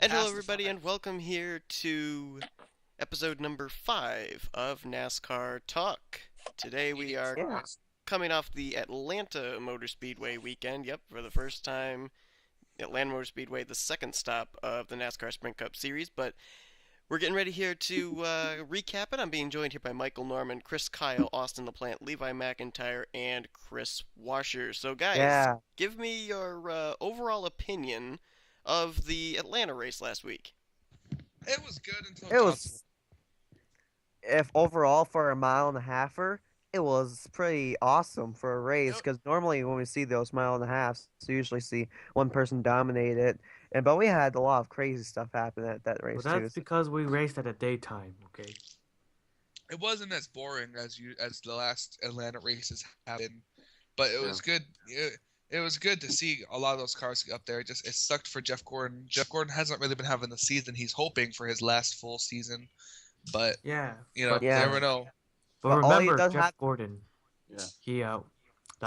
And hello, everybody, and welcome here to episode number 5 of NASCAR Talk. Today we are Yeah. coming off the Atlanta Motor Speedway weekend. Yep, for the first time, Atlanta Motor Speedway, the second stop of the NASCAR Sprint Cup Series. But we're getting ready here to recap it. I'm being joined here by Michael Norman, Chris Kyle, Austin LaPlante, Levi McIntyre, and Chris Washer. So, guys, Yeah. give me your overall opinion of the Atlanta race last week. It was good until It Johnson. was, if overall for a mile and a halfer, it was pretty awesome for a race Yep. because normally when we see those mile and a halves, we usually see one person dominate it. But we had a lot of crazy stuff happen at that race Well, too. that's because we raced at a daytime, okay? It wasn't as boring as the last Atlanta races have been, but it was good. It was good to see a lot of those cars up there. It sucked for Jeff Gordon. Jeff Gordon hasn't really been having the season he's hoping for his last full season, but Yeah. you know, Yeah. you never know. But But all he remember, does Jeff have- Gordon. Yeah. He the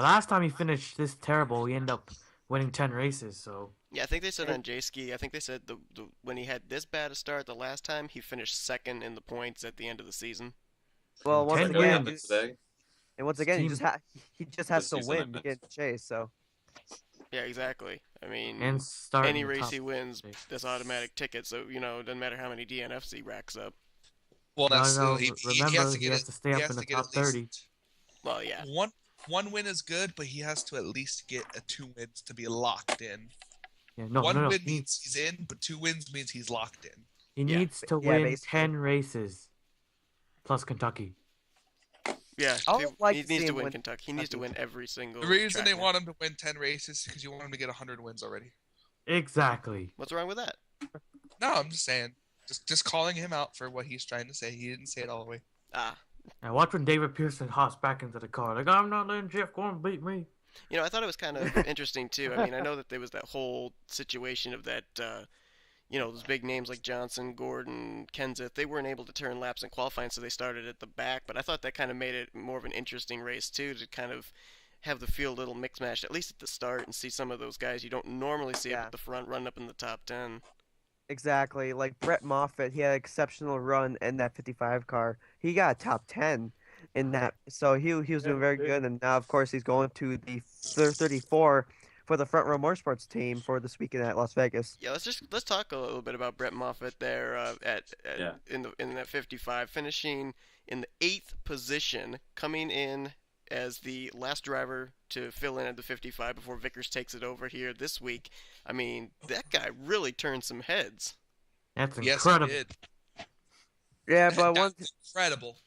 last time he finished this terrible, he ended up winning 10 races. So Yeah, I think they said on J-Ski, I think they said the when he had this bad a start the last time, he finished second in the points at the end of the season. well, once 10 What again, happened today? and once again, Team- he just has to Just win season to limits. get the chase. So Yeah, exactly. I mean, and starting any the race top he wins, six. that's automatic ticket. So it doesn't matter how many DNFs he racks up. Well, No, that's no, he remember, has to he get has it. to stay He up has in to the get top at least 30. Well, yeah. one win is good, but he has to at least get a 2 wins to be locked in. Yeah, no, One no, no. win He, means he's in, but 2 wins means he's locked in. he Yeah. needs to Yeah, win basically. 10 races plus Kentucky. Yeah, I would like he to needs see to him win win Kentucky. He needs to Kentucky. win every single The reason track they now. want him to win 10 races is because you want him to get 100 wins already. Exactly. What's wrong with that? No, I'm just saying. Just calling him out for what he's trying to say. He didn't say it all the way. Ah, And watch when David Pearson hops back into the car. Like, I'm not letting Jeff Gordon beat me. I thought it was kind of interesting too. I mean, I know that there was that whole situation of that, those big names like Johnson, Gordon, Kenseth, they weren't able to turn laps in qualifying, so they started at the back. But I thought that kind of made it more of an interesting race too, to kind of have the field a little mix matched, at least at the start, and see some of those guys you don't normally see up Yeah. at the front running up in the top 10. exactly, like Brett Moffitt, he had an exceptional run in that 55 car. He got a top 10 in that, so he was doing very good. And now, of course, he's going to the 34 for the Front Row Motorsports team for this weekend at Las Vegas. Yeah, let's talk a little bit about Brett Moffitt there Yeah. in that 55, finishing in the 8th position, coming in as the last driver to fill in at the 55 before Vickers takes it over here this week. I mean, that guy really turned some heads. That's Yes, incredible. he did. Yeah, but That's incredible.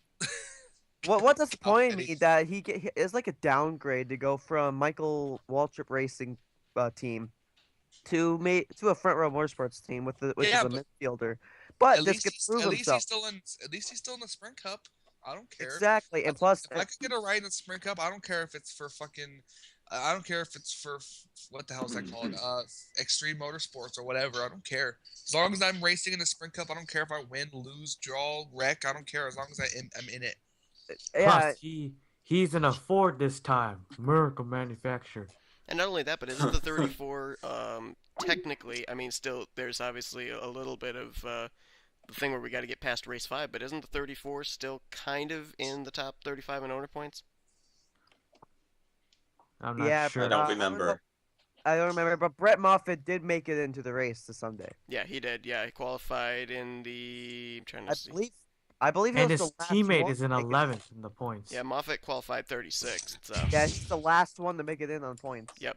what disappointed me Outfitting. that it's like a downgrade to go from Michael Waltrip Racing team to a Front Row Motorsports team which Yeah, is a but midfielder. But At this least could he's, prove at least himself. he's still in the Sprint Cup. I don't care. Exactly, and plus, If I could get a ride in the Sprint Cup, I don't care if it's for fucking. I don't care if it's for what the hell is that called? Extreme Motorsports or whatever. I don't care. As long as I'm racing in the Sprint Cup, I don't care if I win, lose, draw, wreck. I don't care as long as I'm in it. yeah, Plus, he's in a Ford this time. American manufacturer. And not only that, but isn't the 34 technically? I mean, still there's obviously a little bit of the thing where we got to get past race 5, but isn't the 34 still kind of in the top 35 in owner points? I'm not yeah, sure. I but, don't remember. I don't remember, but Brett Moffitt did make it into the race this Sunday. Yeah, he did. Yeah, he qualified in the. I'm trying to I see. believe he And was his the last teammate one is in to make it. 11th in the points. Yeah, Moffitt qualified 36th. So. Yeah, he's the last one to make it in on points. Yep.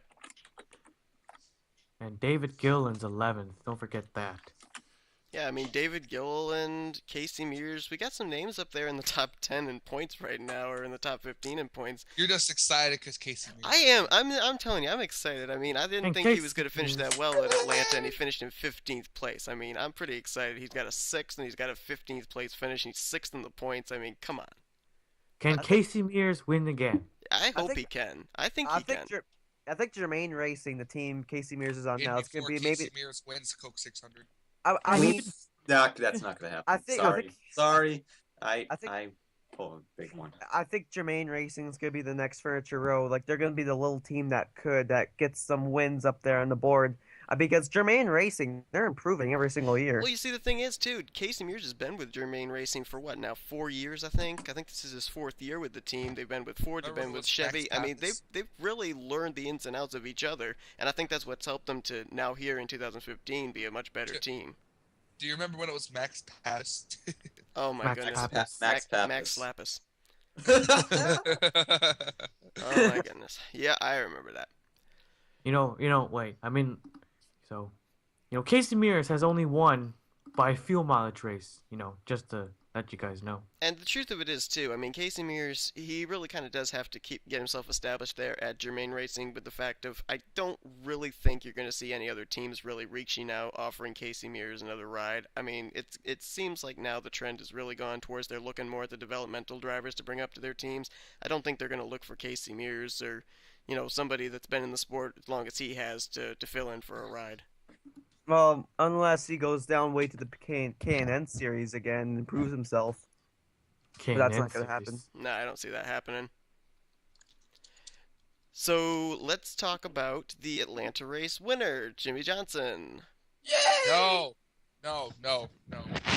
And David Gillen's 11th. Don't forget that. Yeah, I mean David Gill and Casey Mears. We got some names up there in the top 10 in points right now, or in the top 15 in points. You're just excited because Casey. I am. I'm telling you, I'm excited. I mean, I didn't And think he was Casey going to finish that well at Atlanta, and he finished in 15th place. I mean, I'm pretty excited. He's got a 6th, and he's got a 15th place finish, and he's 6th in the points. I mean, come on. Can Casey Mears win again? I hope think- he can. I think I he think can. I think Germain Racing, the team Casey Mears is on In now, it's going to before be Casey maybe. Mears wins Coke 600. I mean, No, that's not going to happen. I think- Sorry. I think- I pulled a big one. I think Germain Racing is going to be the next Furniture Row. Like they're going to be the little team that gets some wins up there on the board. Because Germain Racing, they're improving every single year. Well, you see, the thing is, too, Casey Mears has been with Germain Racing for what now? 4 years, I think. I think this is his 4th year with the team. They've been with Ford. They've been with Chevy. I mean, they've really learned the ins and outs of each other, and I think that's what's helped them to now here in 2015 be a much better team. Do you remember when it was Max Pass? Oh my Max goodness, Pappas. Max Lapis. Oh my goodness. Yeah, I remember that. Wait. I mean, so, Casey Mears has only won by fuel mileage race. Just to let you guys know. And the truth of it is, too, I mean, Casey Mears, he really kind of does have to get himself established there at Germain Racing with the fact of, I don't really think you're going to see any other teams really reaching out, offering Casey Mears another ride. I mean, it seems like now the trend has really gone towards they're looking more at the developmental drivers to bring up to their teams. I don't think they're going to look for Casey Mears or, somebody that's been in the sport as long as he has to fill in for a ride. Well, unless he goes down way to the K&N series again and proves himself. But that's not going to happen. No, I don't see that happening. So let's talk about the Atlanta race winner, Jimmy Johnson. Yay! No.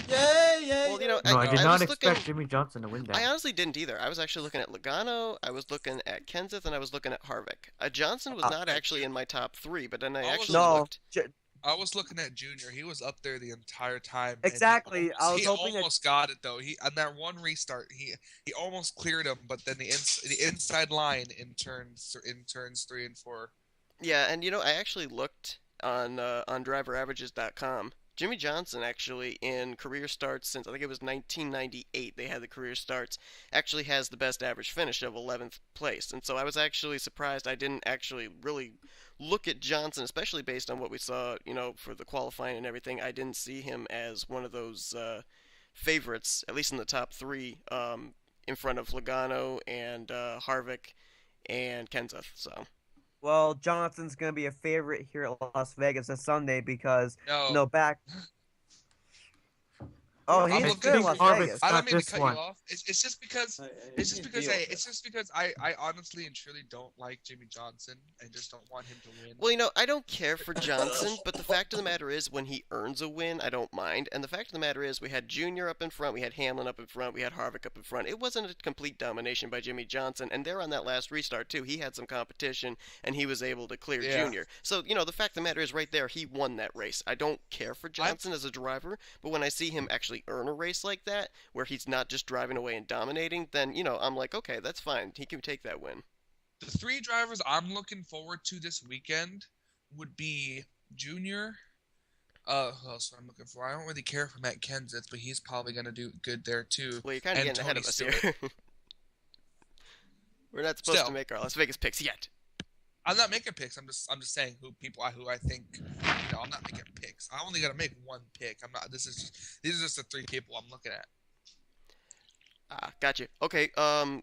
Yay! Well, No, I did not was expect looking, Jimmy Johnson to win that. I honestly didn't either. I was actually looking at Logano, I was looking at Kenseth, and I was looking at Harvick. Johnson was not actually in my top 3, but then I actually looked. I was looking at Junior. He was up there the entire time. Exactly. He almost got it though. He on that one restart, he almost cleared him, but then the inside line in turns 3 and 4. Yeah, and I actually looked on driveraverages.com. Jimmy Johnson actually in career starts since I think it was 1998 they had the career starts actually has the best average finish of 11th place. And so I was actually surprised I didn't actually really look at Johnson, especially based on what we saw, for the qualifying and everything. I didn't see him as one of those favorites, at least in the top 3, in front of Logano and Harvick and Kenseth. So. Well, Jonathan's going to be a favorite here at Las Vegas this Sunday because, back... Oh, he's good at Las Vegas. I don't mean to cut you off. It's just because I honestly and truly don't like Jimmy Johnson and just don't want him to win. Well, I don't care for Johnson, but the fact of the matter is when he earns a win, I don't mind. And the fact of the matter is we had Junior up in front, we had Hamlin up in front, we had Harvick up in front. It wasn't a complete domination by Jimmy Johnson, and there on that last restart too, he had some competition and he was able to clear Junior. So, the fact of the matter is right there, he won that race. I don't care for Johnson as a driver, but when I see him actually earn a race like that, where he's not just driving away and dominating, then, I'm like, okay, that's fine. He can take that win. The 3 drivers I'm looking forward to this weekend would be Junior. Who else am I looking for? I don't really care for Matt Kenseth, but he's probably going to do good there too. Well, you're kind of getting ahead of us here. We're not supposed to make our Las Vegas picks yet. I'm not making picks. I'm just saying who I think. I'm not making picks. I only got to make one pick. These are just the 3 people I'm looking at. Gotcha. Okay.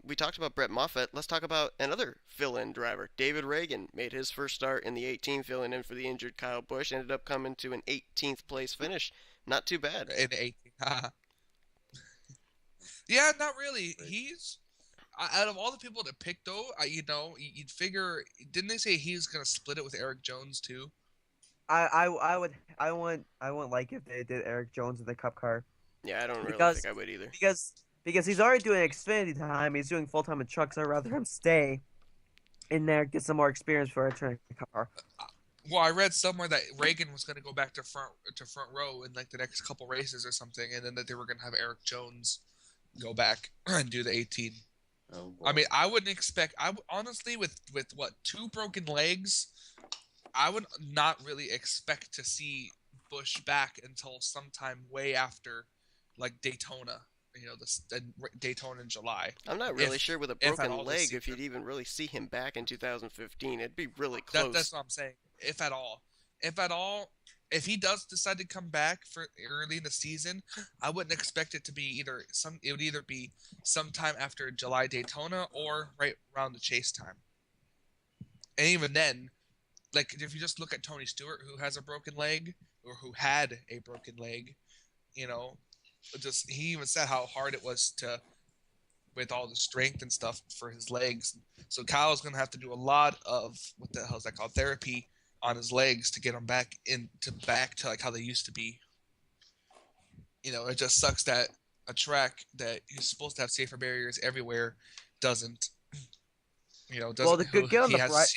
We talked about Brett Moffitt. Let's talk about another fill-in driver. David Ragan made his first start in the 18, filling in for the injured Kyle Busch. Ended up coming to an 18th place finish. Not too bad. In 18. Yeah, not really. He's out of all the people to pick, though. You'd figure. Didn't they say he was gonna split it with Eric Jones too? I wouldn't like if they did Eric Jones in the Cup car. Yeah, I don't really think I would either. Because he's already doing Xfinity time, he's doing full time in trucks. I'd rather him stay in there, get some more experience for a turn Cup car. Well, I read somewhere that Reagan was going to go back to front row in like the next couple races or something, and then that they were going to have Eric Jones go back and do the 18. Oh, I mean, I wouldn't expect. Honestly, with what 2 broken legs, I would not really expect to see Busch back until sometime way after, like Daytona. The Daytona in July. I'm not really sure with a broken leg if you'd even really see him back in 2015. It'd be really close. That's what I'm saying. If at all, if he does decide to come back for early in the season, I wouldn't expect it to be it would either be sometime after July Daytona or right around the chase time. And even then, like if you just look at Tony Stewart, who has a broken leg or who had a broken leg, he even said how hard it was with all the strength and stuff for his legs. So Kyle's going to have to do a lot of, what the hell is that called, therapy on his legs to get him back to like how they used to be. It just sucks that a track that is supposed to have safer barriers everywhere doesn't. Well, the good get on the bright.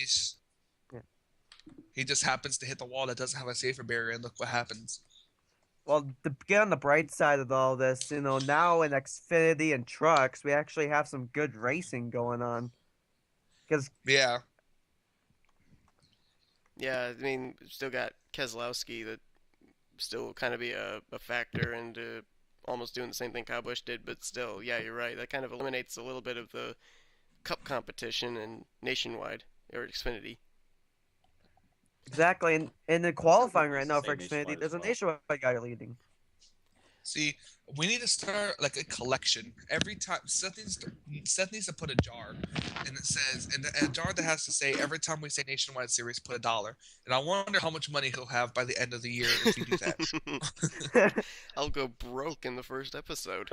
He just happens to hit the wall that doesn't have a safer barrier, and look what happens. Well, to get on the bright side of all this, now in Xfinity and trucks, we actually have some good racing going on. Yeah, I mean, still got Keselowski that still kind of be a factor and almost doing the same thing Kyle Busch did, but still, yeah, you're right. That kind of eliminates a little bit of the Cup competition and nationwide or Xfinity. Exactly, and in the qualifying right now for Xfinity, there's a nationwide guy leading. See, we need to start like a collection. Every time Seth needs to put a jar, and it says, and a jar that has to say every time we say nationwide series, put $1. And I wonder how much money he'll have by the end of the year if you do that. I'll go broke in the first episode.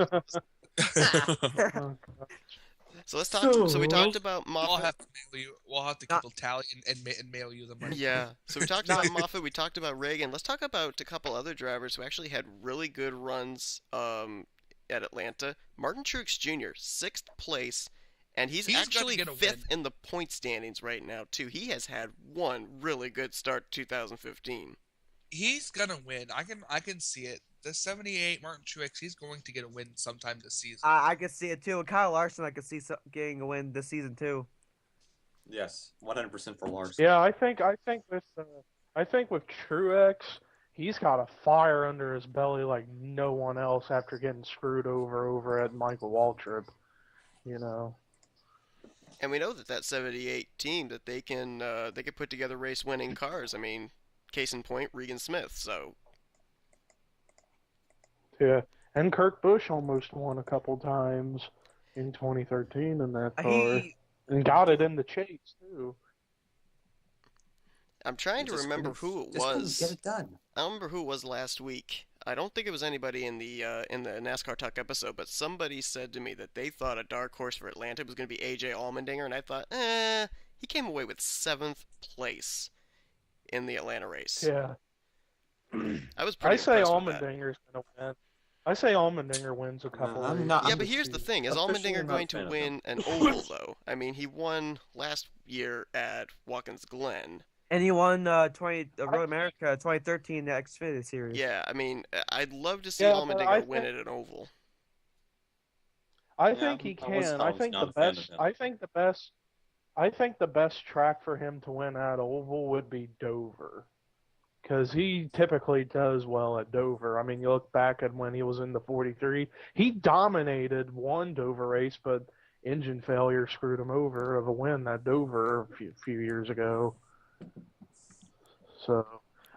So let's talk. So we talked about Moffitt. We'll have to keep a tally and mail you the money. Yeah. So we talked about Moffitt. We talked about Ragan. Let's talk about a couple other drivers who actually had really good runs at Atlanta. Martin Truex Jr., 6th place, and he's actually 5th in the point standings right now too. He has had one really good start to 2015. He's gonna win. I can see it. The 78 Martin Truex, he's going to get a win sometime this season. I can see it too. And Kyle Larson, I could see getting a win this season too. Yes, 100% for Larson. Yeah, I think with Truex, he's got a fire under his belly like no one else after getting screwed over at Michael Waltrip. And we know that 78 team that they can put together race-winning cars. I mean, case in point, Regan Smith. So. Yeah, and Kurt Busch almost won a couple times in 2013 in that car, and got it in the chase too. I'm trying to remember who it was. Get it done. I don't remember who it was last week. I don't think it was anybody in the NASCAR Talk episode, but somebody said to me that they thought a dark horse for Atlanta was going to be AJ Allmendinger, and I thought, he came away with 7th place in the Atlanta race. Yeah. I was pretty say impressed with Allmendinger's going to win. I say Allmendinger wins a couple. But here's the thing: is Allmendinger going to win an oval though? I mean, he won last year at Watkins Glen, and he won Road America 2013 Xfinity Series. Yeah, I mean, I'd love to see Allmendinger win at an oval. I think he can. I think the best track for him to win at oval would be Dover. Because he typically does well at Dover. I mean, you look back at when he was in the 43, he dominated one Dover race, but engine failure screwed him over of a win at Dover a few years ago. So,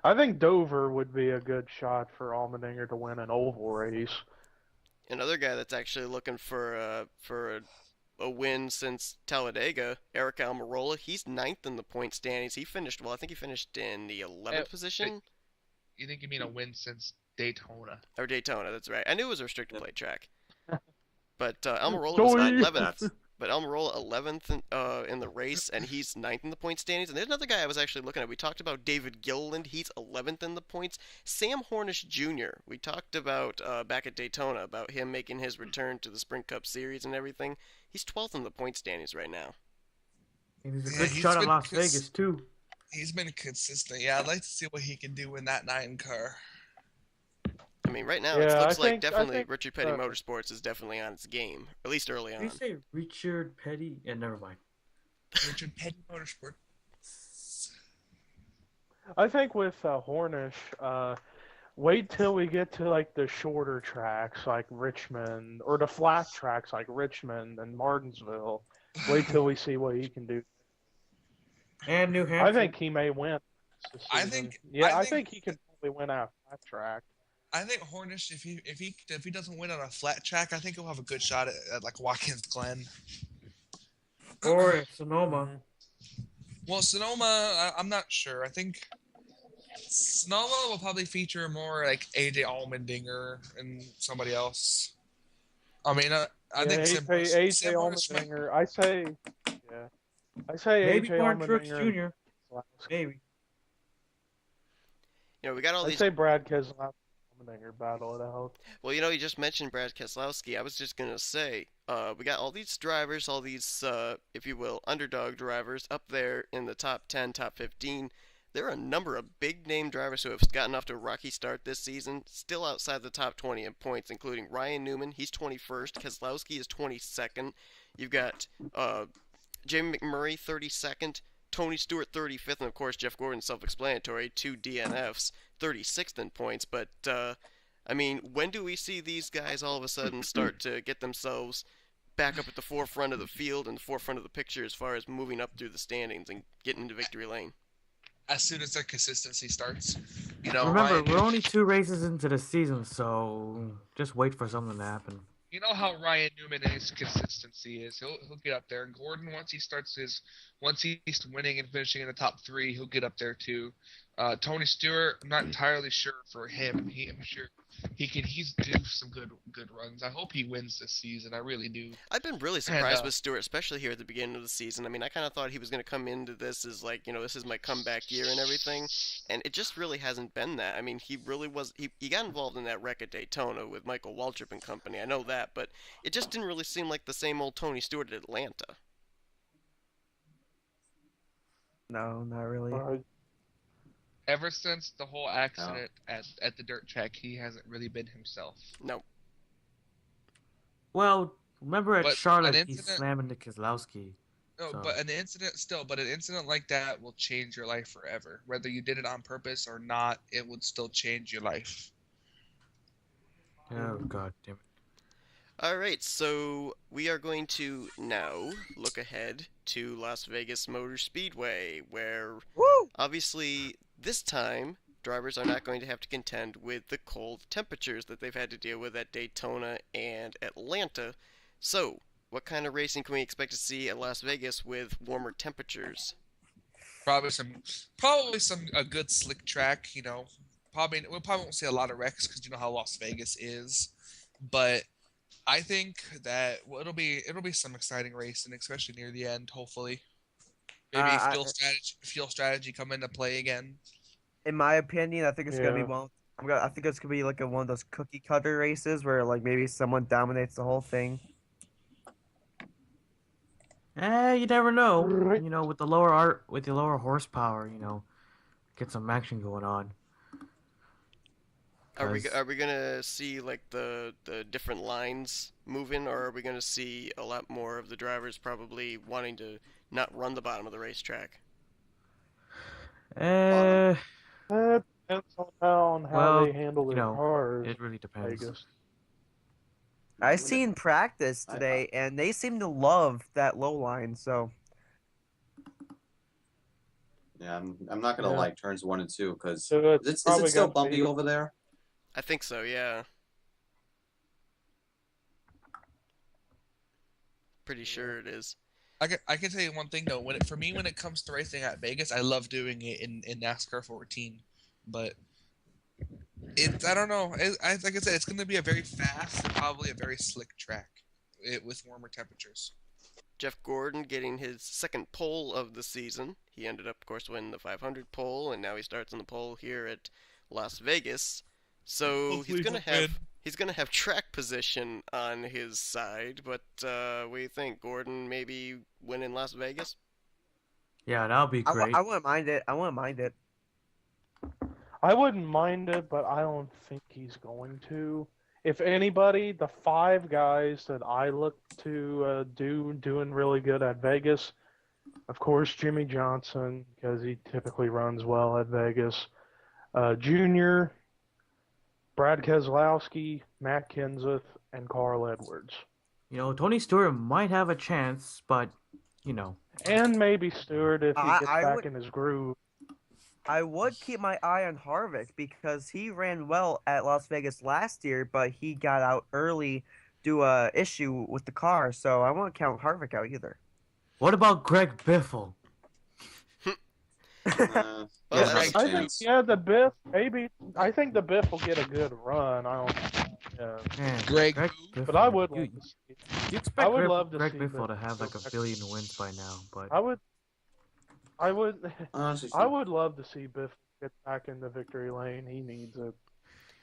I think Dover would be a good shot for Allmendinger to win an oval race. Another guy that's actually looking for a win since Talladega, Eric Almirola. He's 9th in the point standings. I think he finished in the 11th position. You think you mean a win since Daytona? Or Daytona, that's right. I knew it was a restricted plate track. But Almirola was 11th. But Almirola 11th in the race, and he's 9th in the point standings. And there's another guy I was actually looking at. We talked about David Gilliland. He's 11th in the points. Sam Hornish Jr. We talked about back at Daytona about him making his return to the Sprint Cup Series and everything. He's 12th in the point standings right now. And he's a good shot at Las Vegas, too. He's been consistent. Yeah, I'd like to see what he can do in that 9 car. I mean, right now it looks like Richard Petty Motorsports is definitely on its game, at least early on. Did you say Richard Petty? Yeah, never mind. Richard Petty Motorsports. I think with Hornish, wait till we get to like the shorter tracks like Richmond, or the flat tracks like Richmond and Martinsville. Wait till we see what he can do. And New Hampshire. I think he may win. I think he can probably win at a flat track. I think Hornish, if he doesn't win on a flat track, I think he'll have a good shot at like Watkins Glen. Or Sonoma. Well, Sonoma, I'm not sure. I think Sonoma will probably feature more like AJ Allmendinger and somebody else. I mean, I think AJ Allmendinger. I say maybe AJ Martin Truex Allmendinger. Jr. Maybe. We got all I'd these. say Brad Keselowski dominator battle it out. Well, you just mentioned Brad Keselowski. I was just gonna say, we got all these drivers, all these, if you will, underdog drivers up there in the top 10, top 15. There are a number of big name drivers who have gotten off to a rocky start this season, still outside the top 20 in points, including Ryan Newman. He's 21st. Keselowski is 22nd. You've got Jamie McMurray 32nd. Tony Stewart 35th, and of course Jeff Gordon, self-explanatory, 2 DNFs, 36th in points. But I mean, when do we see these guys all of a sudden start to get themselves back up at the forefront of the field and the forefront of the picture as far as moving up through the standings and getting into victory lane? As soon as their consistency starts, Remember, Ryan, we're only 2 races into the season, so just wait for something to happen. you know how Ryan Newman and his consistency is. He'll get up there. And Gordon, once he's winning and finishing in the top 3, he'll get up there too. Tony Stewart, I'm not entirely sure for him. I'm sure he's due some good runs. I hope he wins this season. I really do. I've been really surprised with Stewart, especially here at the beginning of the season. I mean, I kind of thought he was going to come into this as like, this is my comeback year and everything, and it just really hasn't been that. I mean, he really was. He got involved in that wreck at Daytona with Michael Waltrip and company. I know that, but it just didn't really seem like the same old Tony Stewart at Atlanta. No, not really. Ever since the whole accident at the dirt track, he hasn't really been himself. No. Well, remember at But Charlotte, an he incident- slammed into Keselowski. No, So- but an incident like that will change your life forever. Whether you did it on purpose or not, it would still change your life. Oh, God damn it. Alright, so we are going to now look ahead to Las Vegas Motor Speedway, where Woo! obviously this time drivers are not going to have to contend with the cold temperatures that they've had to deal with at Daytona and Atlanta. So, what kind of racing can we expect to see at Las Vegas with warmer temperatures? Probably a good slick track. We probably won't see a lot of wrecks because you know how Las Vegas is, but I think that it'll be some exciting racing, especially near the end. Hopefully, maybe fuel strategy come into play again. In my opinion, I think it's gonna be Yeah. I think it's gonna be like one of those cookie cutter races where like maybe someone dominates the whole thing. You never know. Right. With the lower horsepower, get some action going on. Are we 'Cause- gonna see like the different lines moving, or are we gonna see a lot more of the drivers probably wanting to not run the bottom of the racetrack? That depends on how Well, they handle their cars. It really depends. Vegas. I seen practice today, and they seem to love that low line. So Yeah, I'm not gonna Yeah. like turns 1 and 2 because So is it still bumpy over there? I think so, yeah. Pretty sure it is. I can tell you one thing though. When it comes to racing at Vegas, I love doing it in NASCAR 14, but I don't know. Like I said, it's going to be a very fast and probably a very slick track with warmer temperatures. Jeff Gordon getting his second pole of the season. He ended up, of course, winning the 500 pole, and now he starts on the pole here at Las Vegas. So Hopefully he's gonna have track position on his side. But what do you think, Gordon? Maybe win in Las Vegas? Yeah, that'll be great. I wouldn't mind it. I wouldn't mind it. I wouldn't mind it, but I don't think he's going to. If anybody, the 5 guys that I look to doing really good at Vegas, of course, Jimmy Johnson, because he typically runs well at Vegas. Junior, Brad Keselowski, Matt Kenseth, and Carl Edwards. Tony Stewart might have a chance, but, And maybe Stewart if he I- gets I back would- in his groove. I would keep my eye on Harvick because he ran well at Las Vegas last year, but he got out early due to a issue with the car. So I won't count Harvick out either. What about Greg Biffle? Well, Yeah, that's- there's a I think, chance. yeah, the Biff, maybe. I think the Biff will get a good run. I don't. Yeah. Man, Greg Biffle. But I would You, love to see. you expect I would Greg, love to Greg see Biffle to Biffle have like go a back. billion wins by now, but I would Honestly, love to see Biff get back in the victory lane. He needs it.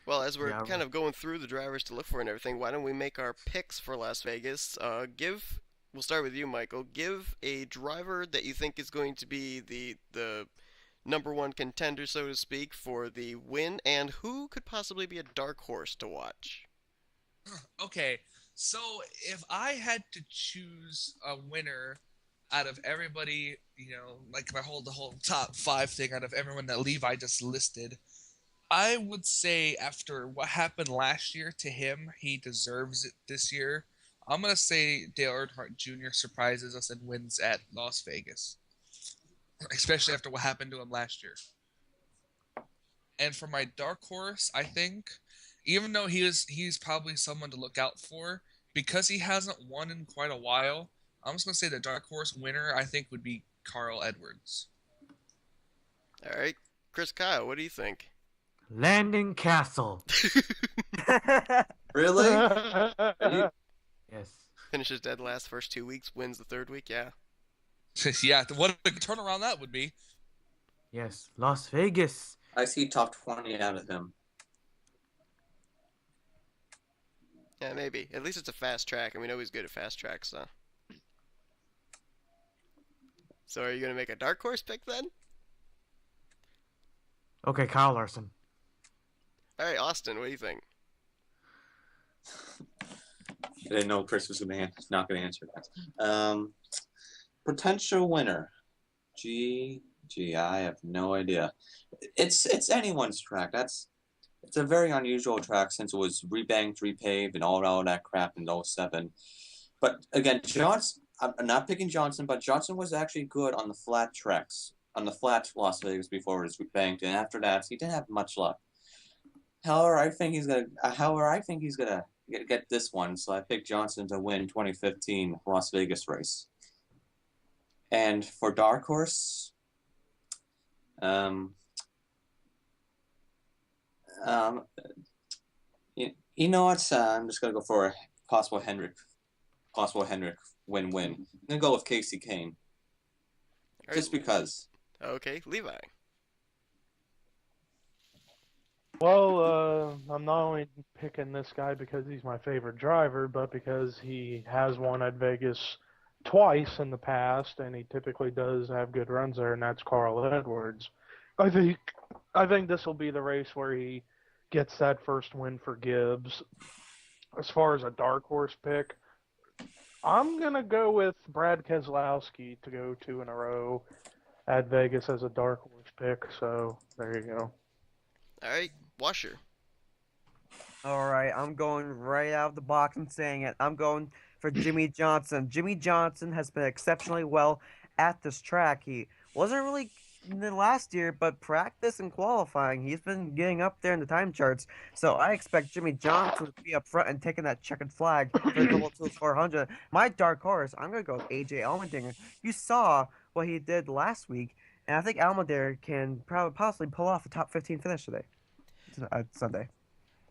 Well, as we're Yeah, kind of going through the drivers to look for and everything, why don't we make our picks for Las Vegas? We'll start with you, Michael. Give a driver that you think is going to be the number one contender, so to speak, for the win, and who could possibly be a dark horse to watch. Okay, so if I had to choose a winner out of everybody, like the whole top 5 thing out of everyone that Levi just listed, I would say after what happened last year to him, he deserves it this year. I'm going to say Dale Earnhardt Jr. surprises us and wins at Las Vegas, especially after what happened to him last year. And for my dark horse, I think, even though he's probably someone to look out for, because he hasn't won in quite a while, I'm just going to say the dark horse winner, I think, would be Carl Edwards. All right, Chris Kyle, what do you think? Landon Castle. Really? Yes. Finishes dead last first 2 weeks, wins the third week, yeah. Yeah, what a turnaround that would be. Yes. Las Vegas. I see top 20 out of him. Yeah, maybe. At least it's a fast track, and we know he's good at fast tracks, so. So are you going to make a dark horse pick then? Okay, Kyle Larson. All right, Austin, what do you think? I didn't know Chris was not going to answer that. Potential winner. I have no idea. It's anyone's track. It's a very unusual track since it was rebanked, repaved, and all that crap in 07. But again, I'm not picking Johnson, but Johnson was actually good on the flat tracks, on the flat Las Vegas before it was rebanked, and after that, he didn't have much luck. However, I think he's gonna get this one, so I picked Johnson to win 2015 Las Vegas race. And for dark horse, you know what? I'm just gonna go for a possible Hendrick win-win. I'm gonna go with Casey Kane, just because. Okay, Levi. Well, I'm not only picking this guy because he's my favorite driver, but because he has won at Vegas twice in the past, and he typically does have good runs there, and that's Carl Edwards. I think this will be the race where he gets that first win for Gibbs. As far as a dark horse pick, I'm gonna go with Brad Keselowski to go 2 in a row at Vegas as a dark horse pick. So there you go. All right, Washer. All right, I'm going right out of the box and saying it. I'm going for Jimmy Johnson. Jimmy Johnson has been exceptionally well at this track. He wasn't really in the last year, but practice and qualifying, he's been getting up there in the time charts. So I expect Jimmy Johnson to be up front and taking that checkered flag for the Double Tools 400. My dark horse, I'm going to go with AJ Allmendinger. You saw what he did last week, and I think Allmendinger can possibly pull off a top 15 finish today, Sunday.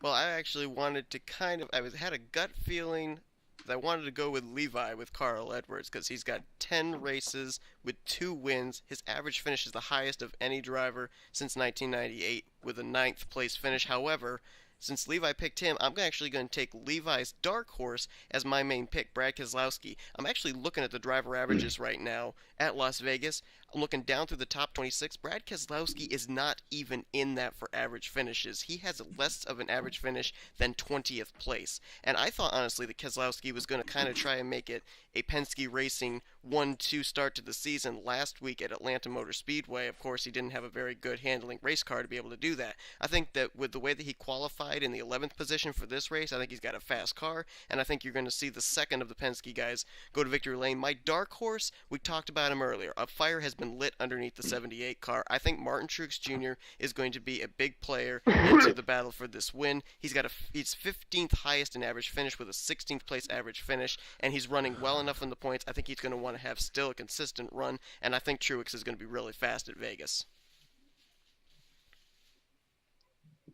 Well, I actually wanted to had a gut feeling that I wanted to go with Levi with Carl Edwards because he's got 10 races with 2 wins. His average finish is the highest of any driver since 1998 with a 9th place finish. However, since Levi picked him, I'm actually going to take Levi's dark horse as my main pick, Brad Keselowski. I'm actually looking at the driver averages right now at Las Vegas. I'm looking down through the top 26. Brad Keselowski is not even in that for average finishes. He has less of an average finish than 20th place. And I thought, honestly, that Keselowski was going to kind of try and make it a Penske Racing 1-2 start to the season last week at Atlanta Motor Speedway. Of course, he didn't have a very good handling race car to be able to do that. I think that with the way that he qualified in the 11th position for this race, I think he's got a fast car, and I think you're going to see the second of the Penske guys go to victory lane. My dark horse, we talked about him earlier. A fire has been lit underneath the 78 car. I think Martin Truex Jr. is going to be a big player into the battle for this win. He's 15th highest in average finish with a 16th place average finish, and he's running well enough in the points. I think he's going to want to have still a consistent run, and I think Truex is going to be really fast at Vegas.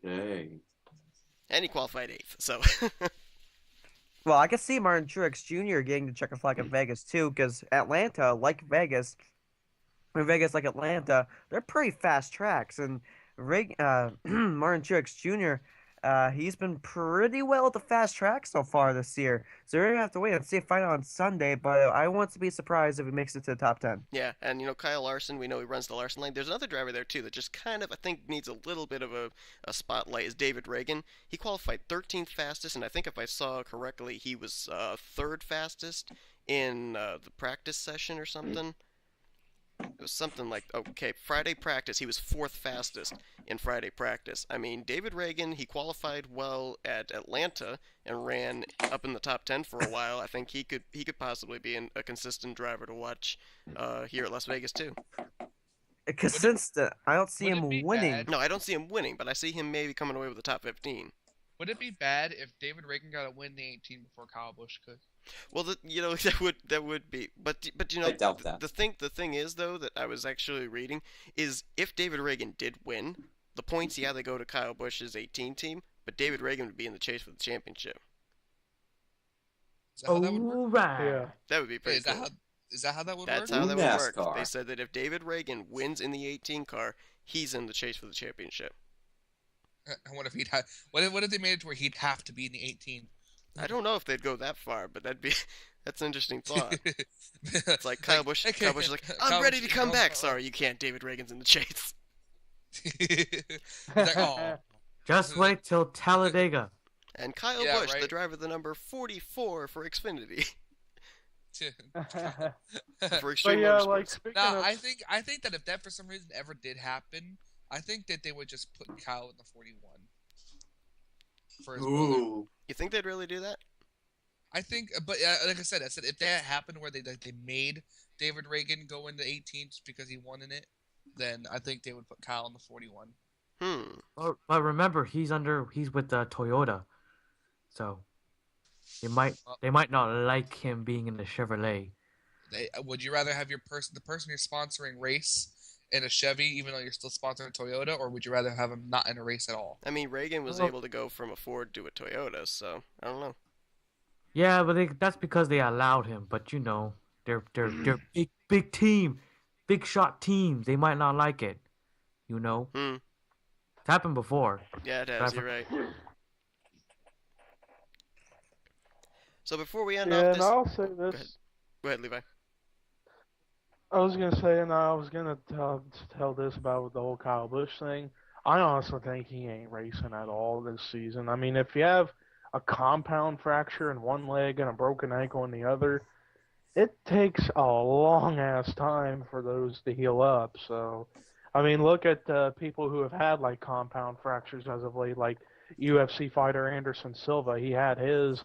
Yay. And he qualified 8th, so. Well, I can see Martin Truex Jr. getting the checkered flag at Vegas too, because Atlanta, like Vegas, or Vegas like Atlanta, they're pretty fast tracks, and Martin Truex Jr. He's been pretty well at the fast track so far this year. So we're gonna have to wait and see a fight on Sunday. But I won't be surprised if he makes it to the top 10. Yeah, and Kyle Larson, we know he runs the Larson line. There's another driver there too that just kind of I think needs a little bit of a spotlight. Is David Ragan? He qualified 13th fastest, and I think if I saw correctly, he was third fastest in the practice session or something. It was something like, okay, Friday practice, he was fourth fastest in Friday practice. I mean, David Ragan, he qualified well at Atlanta and ran up in the top 10 for a while. I think he could possibly be a consistent driver to watch here at Las Vegas too. Consistent. I don't see would him it be winning. bad? No, I don't see him winning, but I see him maybe coming away with the top 15. Would it be bad if David Ragan got to win the 18 before Kyle Busch could? Well, that would be, but I doubt that. the thing is though that I was actually reading is if David Ragan did win, the points they go to Kyle Busch's 18 team, but David Ragan would be in the chase for the championship. Is that how that would work? Right. Yeah. That would be Wait, pretty is that cool. how that would That's work? how that would work. NASCAR. They said that if David Ragan wins in the 18 car, he's in the chase for the championship. What if he'd have? What if they made it to where he'd have to be in the 18? I don't know if they'd go that far, but that's an interesting thought. It's like Kyle Busch. okay, Kyle Busch is like, I'm Kyle ready Busch to is come going back. for- Sorry, you can't. David Ragan's in the chase. He's like, oh. Just wait till Talladega. And Kyle Yeah, Busch, the right. driver, the number 44 for Xfinity. for But Extreme yeah, Motorsports. like speaking No, of, I think that if that for some reason ever did happen, I think that they would just put Kyle in the 41 for his brother. Ooh. You think they'd really do that? I think, but like I said, if that happened where they made David Ragan go into 18 just because he won in it, then I think they would put Kyle in the 41. But remember, he's with Toyota, so they might not like him being in the Chevrolet. Would you rather have the person you're sponsoring race in a Chevy, even though you're still sponsoring Toyota, or would you rather have him not in a race at all? I mean, Ragan was Well- able to go from a Ford to a Toyota, so I don't know. Yeah, but that's because they allowed him. But they're big team, big shot teams. They might not like it. It's happened before. Yeah, it has. You're right. So before we end yeah, off and this, I'll say go ahead. this. Go ahead, Levi. I was gonna say, and I was gonna tell this about the whole Kyle Busch thing. I honestly think he ain't racing at all this season. I mean, if you have a compound fracture in one leg and a broken ankle in the other, it takes a long ass time for those to heal up. So, I mean, look at people who have had like compound fractures as of late, like UFC fighter Anderson Silva. He had his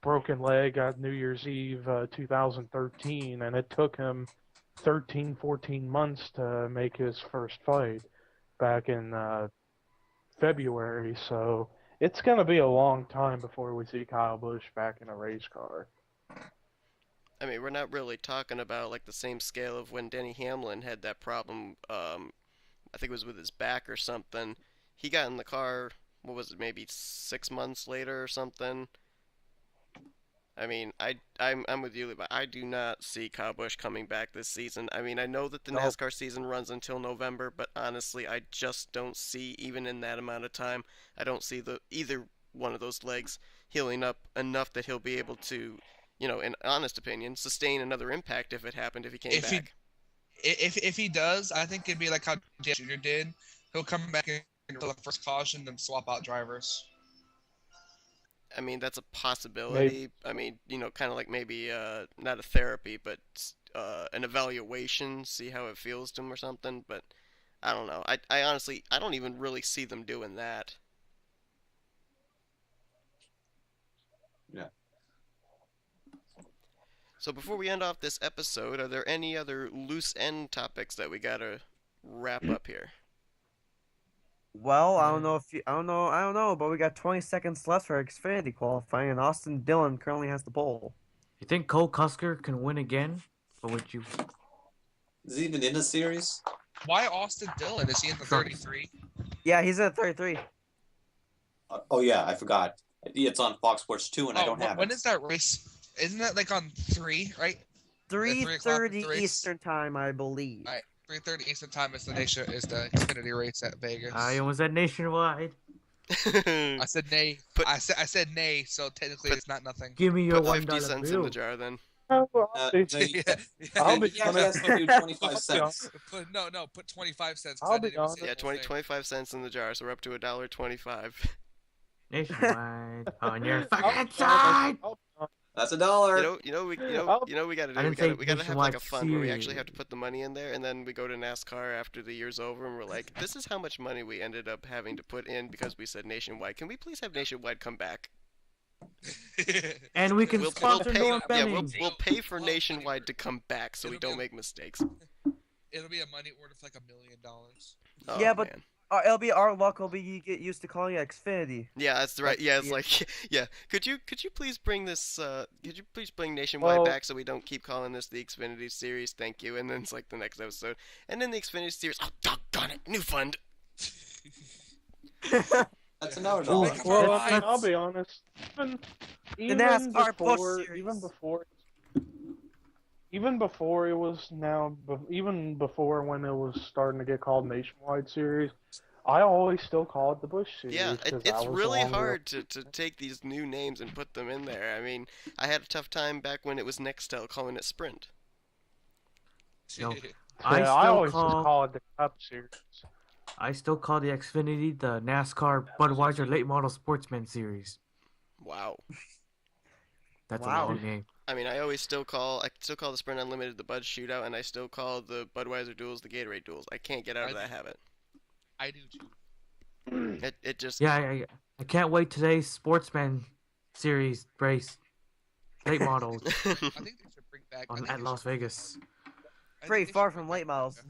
broken leg at New Year's Eve 2013, and it took him 13, 14 months to make his first fight back in February. So it's going to be a long time before we see Kyle Busch back in a race car. I mean, we're not really talking about like the same scale of when Denny Hamlin had that problem. I think it was with his back or something. He got in the car. What was it? Maybe 6 months later or something. I mean, I'm with you, but I do not see Kyle Busch coming back this season. I mean, I know that the Nope. NASCAR season runs until November, but honestly, I just don't see, even in that amount of time, I don't see either one of those legs healing up enough that he'll be able to, in honest opinion, sustain another impact if it happened, if he came back. If he does, I think it'd be like how Jay Jr. did. He'll come back and the first caution, then swap out drivers. I mean, that's a possibility. I mean, kind of like maybe not a therapy, but an evaluation, see how it feels to him or something. But I don't know. I honestly, I don't even really see them doing that. Yeah. So before we end off this episode, are there any other loose end topics that we gotta wrap up here? Well, I don't know, but we got 20 seconds left for Xfinity qualifying, and Austin Dillon currently has the pole. You think Cole Cusker can win again? Or would you? Is he even in the series? Why Austin Dillon? Is he in the 33? Yeah, he's at 33. Oh yeah, I forgot. It's on Fox Sports 2, and I don't have when it. is that race? Isn't that like on 3, right? 3:30 3 o'clock, the race. Eastern time, I believe. Alright. 3:30 Eastern Time is the Xfinity race at Vegas. I was at Nationwide. I said nay. Put- I said nay, so technically it's not nothing. Give me your Put $1 50 cents in bill. the jar then. Oh, No, I'll be he actually has to do 25 cents. Put 25 cents. I'll be honest. Yeah, 25 cents in the jar, so we're up to $1.25. Nationwide on your I'll fucking be side. honest. That's $1. We gotta do. I We didn't gotta, take we gotta have like a Nationwide fund where we actually have to serious. put the money in there, and then we go to NASCAR after the year's over, and we're like, this is how much money we ended up having to put in because we said Nationwide. Can we please have Nationwide come back? And we can We'll sponsor pay. Norm Yeah, Benning. we'll pay for Nationwide to come back so we It'll be don't a- make mistakes. It'll be a money order for like $1 million. Oh, Yeah, but- man. It'll be our luck. Will be you get used to calling it Xfinity. Yeah, that's right. Like, Yeah, it's yeah. like, yeah. Could you please bring this? Could you please bring Nationwide Well- back so we don't keep calling this the Xfinity Series? Thank you. And then it's like the next episode, and then the Xfinity Series. Oh, doggone it! New fund. That's $1. Well, That's- I mean, I'll that's- be honest. Even NASCAR Busch before, Series. even before it was even before when it was starting to get called Nationwide Series, I always still call it the Busch Series. Yeah, 'cause that it's was the really longer- hard to take these new names and put them in there. I mean, I had a tough time back when it was Nextel calling it Sprint. No. Yeah, I I still always just call call it the Cup Series. the Xfinity the NASCAR Budweiser Late Model Sportsman Series. Wow. That's Wow. a long name. I mean, I still call the Sprint Unlimited the Bud Shootout, and I still call the Budweiser Duels the Gatorade Duels. I can't get out of that habit. I do too. It just Yeah, I can't wait today's Sportsman Series race. Late models I think they should bring back. at Las Vegas. Pretty far from late models.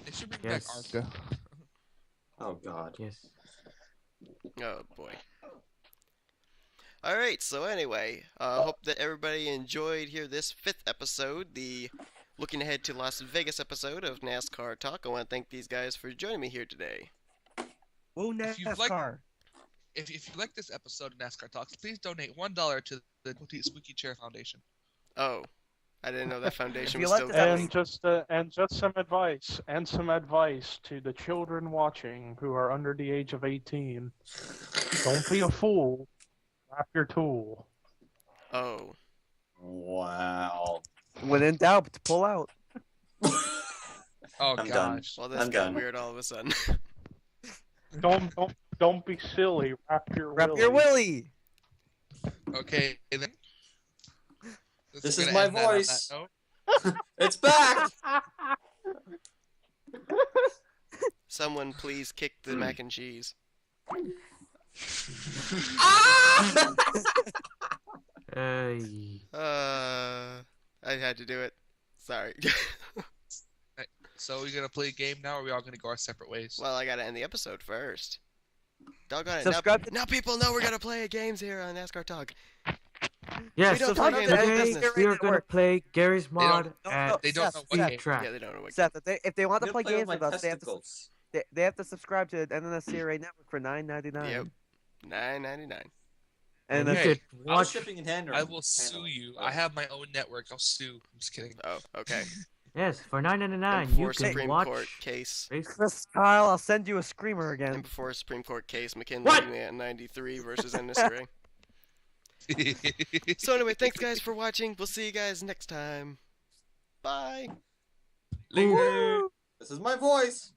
They should bring Yes. back ARCA. Oh God. Yes. Oh boy. Alright, so anyway, hope that everybody enjoyed here this 5th episode, the looking ahead to Las Vegas episode of NASCAR Talk. I want to thank these guys for joining me here today. Woo If you'd like- NASCAR. If you like this episode of NASCAR Talks, please donate $1 to the Squeaky Chair Foundation. Oh, I didn't know that foundation you was like still this going. And just some advice to the children watching who are under the age of 18. Don't be a fool. Wrap your tool. Oh. Wow. When in doubt, pull out. Oh I'm done. gosh. Well, this I'm got done. weird all of a sudden. Don't be silly. Wrap your Wrap your willy. Okay, and then. This We're is gonna my end that on that voice. note. It's back. Someone please kick the mac and cheese. Hey. I had to do it. Sorry. So we're gonna play a game now, or are we all gonna go our separate ways? Well, I gotta end the episode first. Doggone it. Subscribe to- Now people know we're gonna play games here on NASCAR Talk. Yes, We don't play today games in business. we are going to play Gary's Mod No, at They don't know Seth, what Seth, game. Track. Yeah, they don't know what Seth, if they want to I'm play gonna games with with my us, they testicles. have to subscribe to NSCRA Network for $9.99. Yep. $9.99. And you Okay. that's should I was watch. shipping in hand. I will sue you. I have my own network. I'll sue. I'm just kidding. Oh, okay. Yes, for And $9.99 you before can Supreme watch. Court case. race- Chris Kyle, I'll send you a screamer And again. before Supreme Court case, McKinley What? at 93 versus NSRA. So anyway, thanks guys for watching. We'll see you guys next time. Bye. Later. This is my voice.